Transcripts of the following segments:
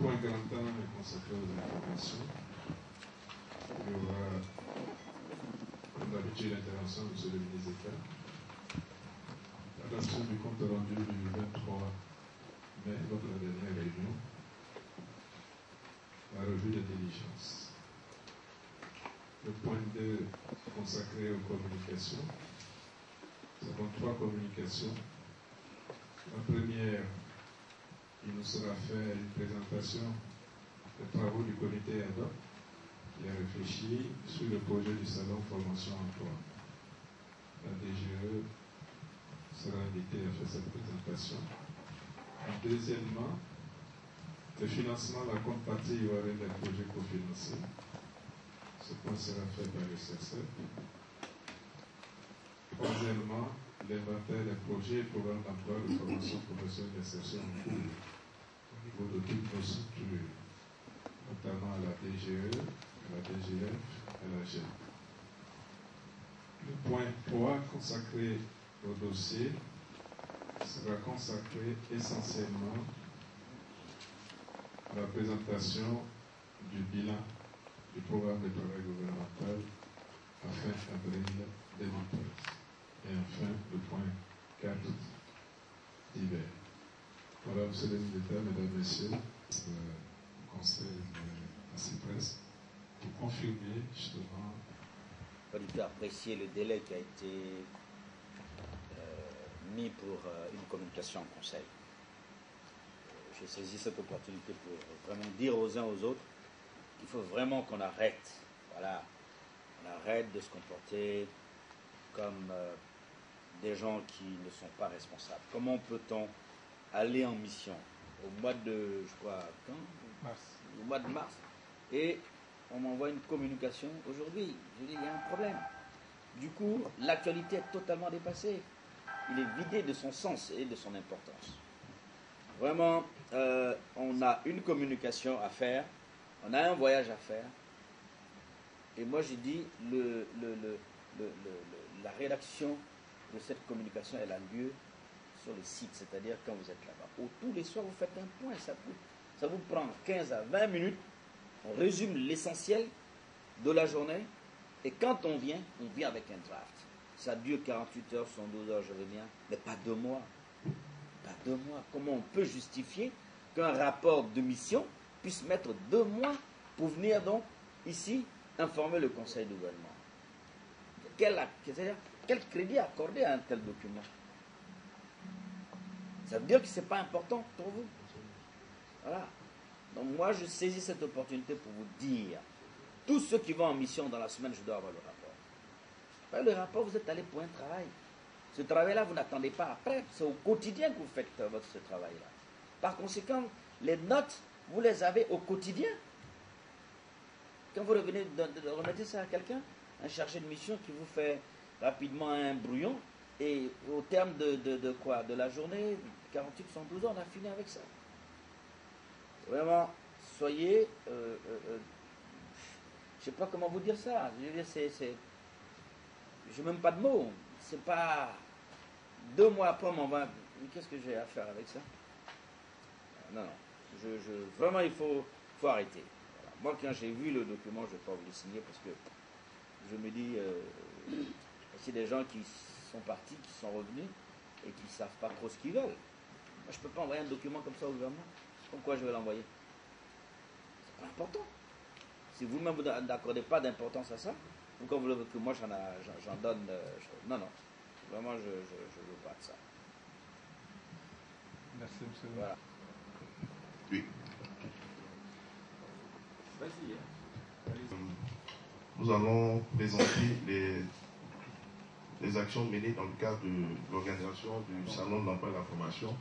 point grand temps est consacré aux informations. Il y aura, comme d'habitude, l'intervention de M. le ministre d'État. L'adoption du compte rendu du 23 mai, lors de la dernière réunion. La revue de diligence. Le point 2 consacré aux communications. Nous avons 3 communications. La première, il nous sera fait une présentation des travaux du comité ad hoc qui a réfléchi sur le projet du salon formation emploi. La DGE sera invitée à faire cette présentation. Et deuxièmement, le financement, la compte partie ivoirienne des projets cofinancés. Ce point sera fait par le CERCEP. Troisièmement, l'inventaire des projets et programmes d'emploi de formation professionnelle d'insertion en cours au niveau de toutes nos structures, notamment à la DGE, à la DGF et à la GEP. Le point 3 consacré au dossier sera consacré essentiellement à la présentation du bilan du programme de travail gouvernemental à fin avril 2013. Et enfin, le point 4 d'hiver. Voilà, M. le ministre d'État, Mesdames, Messieurs, le Conseil de la CIPRES, pour confirmer justement. Pas du tout apprécier le délai qui a été mis pour une communication en Conseil. J'ai saisi cette opportunité pour vraiment dire aux uns aux autres qu'il faut vraiment qu'on arrête. Voilà, on arrête de se comporter comme des gens qui ne sont pas responsables. Comment peut-on aller en mission au mois de, je crois, quand mars. Au mois de mars, et on m'envoie une communication aujourd'hui. Je dis, il y a un problème. Du coup, l'actualité est totalement dépassée. Il est vidé de son sens et de son importance. Vraiment, on a une communication à faire, on a un voyage à faire. Et moi, j'ai dit, la rédaction de cette communication, elle a lieu sur le site, c'est-à-dire quand vous êtes là-bas. Tous les soirs, vous faites un point, ça vous prend 15 à 20 minutes, on résume l'essentiel de la journée, et quand on vient avec un draft. Ça dure 48 heures, 112 heures, je reviens, mais pas 2 mois. Pas 2 mois. Comment on peut justifier qu'un rapport de mission puisse mettre 2 mois pour venir donc ici informer le conseil de gouvernement? Quel crédit accorder à un tel document? Ça veut dire que ce n'est pas important pour vous. Voilà. Donc moi, je saisis cette opportunité pour vous dire, tous ceux qui vont en mission dans la semaine, je dois avoir le rapport. Le rapport, vous êtes allé pour un travail. Ce travail-là, vous n'attendez pas après. C'est au quotidien que vous faites ce travail-là. Par conséquent, les notes, vous les avez au quotidien. Quand vous revenez remettez ça à quelqu'un, un chargé de mission qui vous fait rapidement un brouillon, et au terme de quoi? De la journée, 48, 112 heures, on a fini avec ça. Vraiment, soyez... je ne sais pas comment vous dire ça. Je veux dire, je n'ai même pas de mots. C'est pas 2 mois après, on m'envoie. Qu'est-ce que j'ai à faire avec ça? Non, non. Vraiment, il faut arrêter. Voilà. Moi, quand j'ai vu le document, je ne vais pas vous le signer parce que je me dis, c'est des gens qui sont partis, qui sont revenus et qui ne savent pas trop ce qu'ils veulent. Moi, je ne peux pas envoyer un document comme ça au gouvernement. Pourquoi je vais l'envoyer? C'est pas important. Si vous-même vous n'accordez pas d'importance à ça, pourquoi vous voulez que moi j'en donne non, non. Vraiment, je ne veux pas de ça. Merci, monsieur. Voilà. Oui. Vas-y. Nous allons présenter les actions menées dans le cadre de l'organisation du Salon de l'emploi et de la formation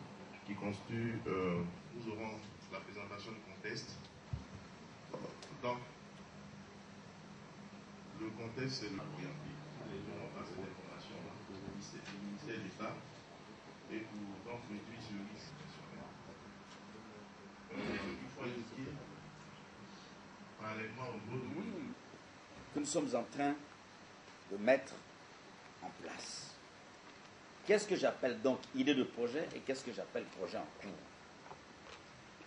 qui constitue, nous aurons la présentation du contexte. Donc, le contexte, c'est le cette information pour le ministère d'État et pour donc réduire ce risque national. Il faut indiquer parallèlement au gros de que nous sommes en train de mettre en place. Qu'est-ce que j'appelle donc idée de projet et qu'est-ce que j'appelle projet en cours?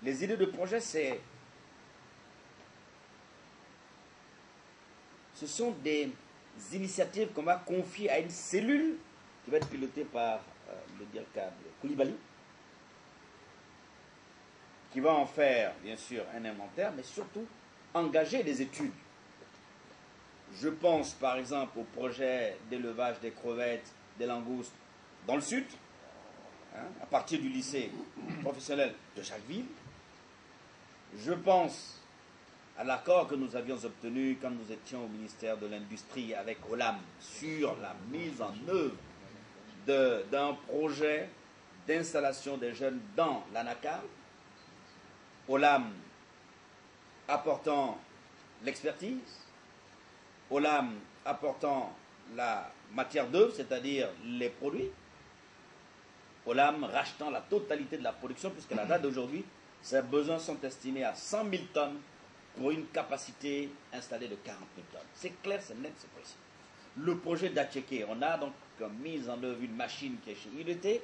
Les idées de projet, ce sont des initiatives qu'on va confier à une cellule qui va être pilotée par le directeur Koulibaly, qui va en faire, bien sûr, un inventaire, mais surtout engager des études. Je pense, par exemple, au projet d'élevage des crevettes, des langoustes dans le sud, à partir du lycée professionnel de chaque ville. Je pense à l'accord que nous avions obtenu quand nous étions au ministère de l'Industrie avec Olam sur la mise en œuvre d'un projet d'installation des jeunes dans l'ANACAM. Olam apportant l'expertise, Olam apportant la matière d'œuvre, c'est-à-dire les produits, Olam rachetant la totalité de la production, puisque la date d'aujourd'hui, ses besoins sont estimés à 100 000 tonnes pour une capacité installée de 40 000 tonnes. C'est clair, c'est net, c'est précis. Le projet d'Atchéké, on a donc mis en œuvre une machine qui est chez IDT,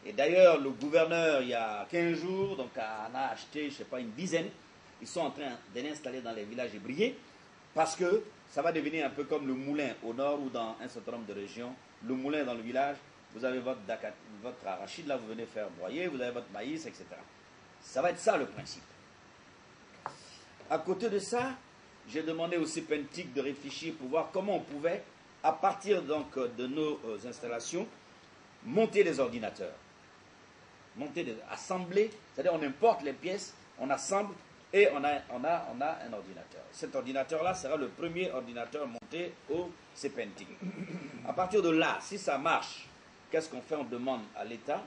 et d'ailleurs, le gouverneur, il y a 15 jours, donc, en a acheté, je ne sais pas, une dizaine. Ils sont en train de l'installer dans les villages ébriés, parce que ça va devenir un peu comme le moulin au nord ou dans un certain nombre de régions. Le moulin dans le village, vous avez votre arachide, là, vous venez faire broyer, vous avez votre maïs, etc. Ça va être ça le principe. À côté de ça, j'ai demandé au CEPENTIC de réfléchir pour voir comment on pouvait, à partir donc de nos installations, monter des ordinateurs. Assembler, c'est-à-dire on importe les pièces, on assemble et on a un ordinateur. Cet ordinateur-là sera le premier ordinateur monté au CEPENTIC. À partir de là, si ça marche, qu'est-ce qu'on fait? On demande à l'État,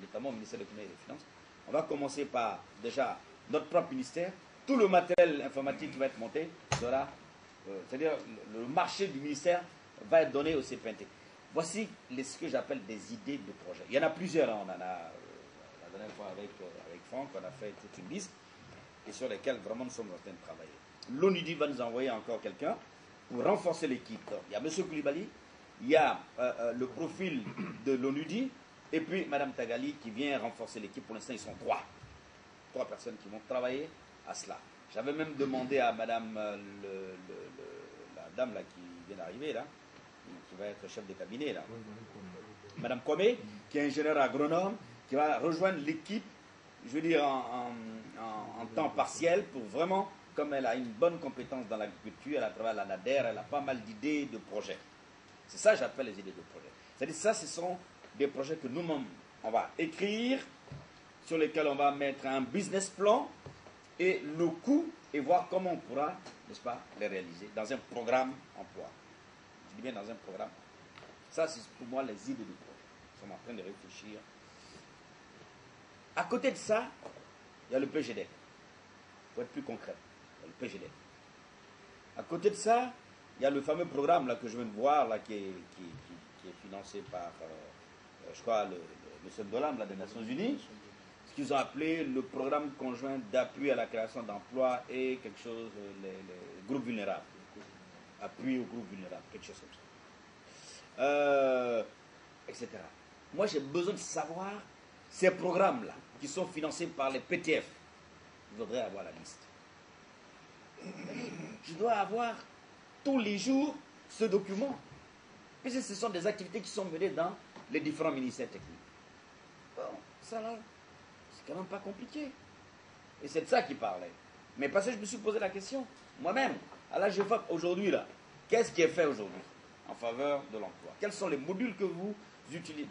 notamment au ministère de l'économie et des finances, on va commencer par déjà notre propre ministère, tout le matériel informatique qui va être monté sera, c'est-à-dire le marché du ministère va être donné au CEPENTIC. Voici ce que j'appelle des idées de projet. Il y en a plusieurs, hein. On en a la dernière fois avec Franck, on a fait toute une liste, et sur lesquelles vraiment nous sommes en train de travailler. L'ONUDI va nous envoyer encore quelqu'un pour renforcer l'équipe. Il y a M. Koulibaly, il y a le profil de l'ONUDI, et puis Mme Tagali qui vient renforcer l'équipe. Pour l'instant, ils sont trois personnes qui vont travailler à cela. J'avais même demandé à Mme, la dame là, qui vient d'arriver, là, qui va être chef de cabinet, là, Mme Kwame, qui est ingénieure agronome, qui va rejoindre l'équipe, je veux dire, en temps partiel, pour vraiment, comme elle a une bonne compétence dans l'agriculture, elle a travaillé à la NADER, elle a pas mal d'idées de projets. C'est ça que j'appelle les idées de projets. C'est-à-dire ça, ce sont des projets que nous-mêmes, on va écrire, sur lesquels on va mettre un business plan, et le coût, et voir comment on pourra, n'est-ce pas, les réaliser dans un programme emploi. Je dis bien dans un programme. Ça, c'est pour moi les idées de projet. Nous sommes en train de réfléchir. À côté de ça, il y a le PGD. Il faut être plus concret. Il y a le PGD. À côté de ça, il y a le fameux programme là, que je viens de voir, là, qui est financé par, je crois, le Dolam des Nations Unies, ce qu'ils ont appelé le programme conjoint d'appui à la création d'emplois et quelque chose, les groupes vulnérables. Appui aux groupes vulnérables, quelque chose comme ça. Etc. Moi, j'ai besoin de savoir ces programmes-là, qui sont financés par les PTF. Je voudrais avoir la liste. Je dois avoir tous les jours ce document. Puisque ce sont des activités qui sont menées dans les différents ministères techniques. Bon, ça là, c'est quand même pas compliqué. Et c'est de ça qu'il parlait. Mais parce que je me suis posé la question, moi-même, à l'âge de FAP, aujourd'hui, là, qu'est-ce qui est fait aujourd'hui en faveur de l'emploi? Quels sont les modules que vous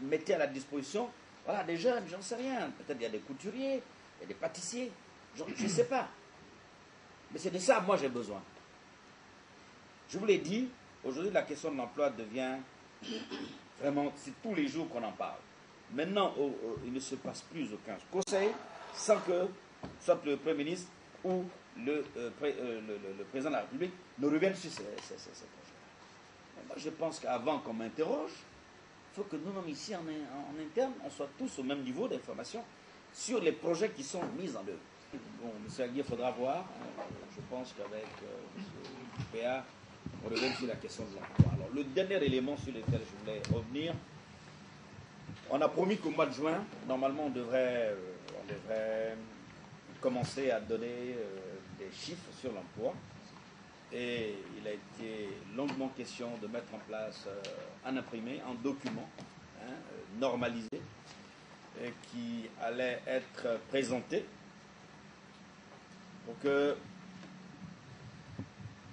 mettez à la disposition? Voilà, des jeunes, j'en sais rien. Peut-être il y a des couturiers, il y a des pâtissiers, je ne sais pas. Mais c'est de ça, moi, j'ai besoin. Je vous l'ai dit, aujourd'hui, la question de l'emploi devient vraiment, c'est tous les jours qu'on en parle. Maintenant, il ne se passe plus aucun conseil sans que soit le Premier ministre ou le président de la République ne revienne sur ces projets-là. Moi, je pense qu'avant qu'on m'interroge, il faut que nous-mêmes ici en interne, on soit tous au même niveau d'information sur les projets qui sont mis en œuvre. Bon, M. Aguirre, il faudra voir. Je pense qu'avec M. PA, on revient sur la question de l'emploi. Alors, le dernier élément sur lequel je voulais revenir, on a promis qu'au mois de juin, normalement, on devrait commencé à donner des chiffres sur l'emploi. Et il a été longuement question de mettre en place un imprimé, un document normalisé qui allait être présenté pour que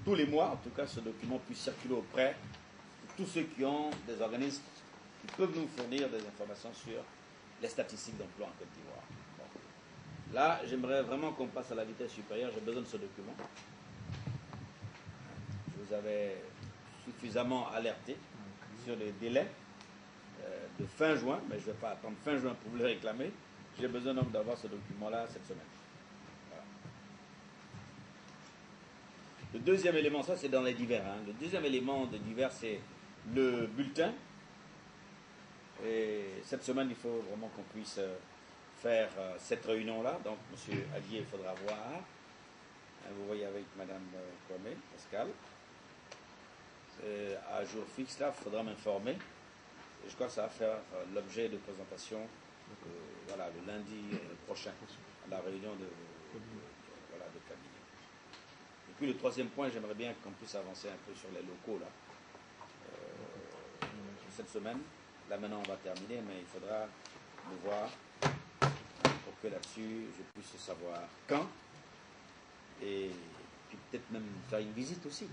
tous les mois, en tout cas, ce document puisse circuler auprès de tous ceux qui ont des organismes qui peuvent nous fournir des informations sur les statistiques d'emploi en Côte d'Ivoire. Bon. Là, j'aimerais vraiment qu'on passe à la vitesse supérieure. J'ai besoin de ce document. Je vous avais suffisamment alerté sur les délais de fin juin, mais je ne vais pas attendre fin juin pour vous le réclamer. J'ai besoin donc d'avoir ce document-là cette semaine. Voilà. Le deuxième élément, ça c'est dans les divers. Le deuxième élément de divers, c'est le bulletin. Et cette semaine, il faut vraiment qu'on puisse faire cette réunion-là. Donc, M. Allier, il faudra voir. Vous voyez avec Mme Kwame, Pascal. À jour fixe, là, il faudra m'informer. Et je crois que ça va faire l'objet de présentation voilà, le lundi prochain, à la réunion de cabinet. Et puis le troisième point, j'aimerais bien qu'on puisse avancer un peu sur les locaux, là. Cette semaine, là maintenant on va terminer, mais il faudra nous voir pour que là-dessus je puisse savoir quand, et puis peut-être même faire une visite aussi.